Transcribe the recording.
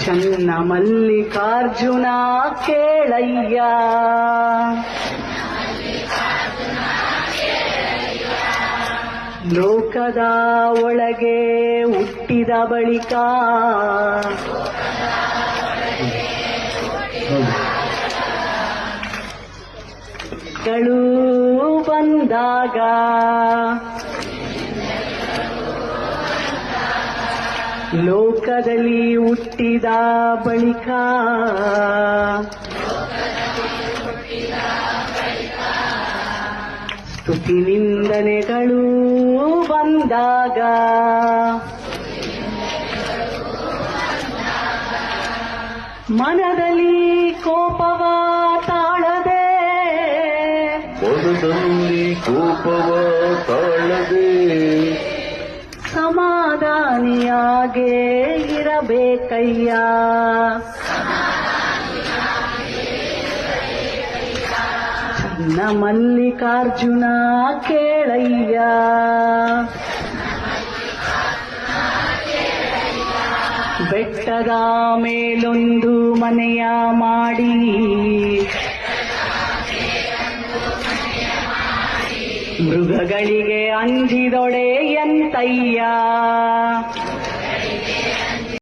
ಚನ್ನ ಮಲ್ಲಿಕಾರ್ಜುನ ಕೇಳಯ್ಯ, ಲೋಕದ ಒಳಗೆ ಹುಟ್ಟಿದ ಬಳಿಕ ಗಳು ಬಂದಾಗ ಲೋಕದಲ್ಲಿ ಹುಟ್ಟಿದ ಬಳಿಕ ಸ್ತುತಿ ನಿಂದನೆಗಳು ಬಂದಾಗ ಮನದಲ್ಲಿ ಕೋಪವ ತಾಳದೆ ಸಮಾಧಾನಿಯಾಗೇ ಇರಬೇಕಯ್ಯ. ಚನ್ನ ಮಲ್ಲಿಕಾರ್ಜುನ ಕೇಳಯ್ಯ, ಬೆಟ್ಟದ ಮೇಲೊಂದು ಮನೆಯ ಮಾಡಿ ಮೃಗಗಳಿಗೆ ಅಂಜಿದೊಡೆ ಎಂತಯ್ಯ.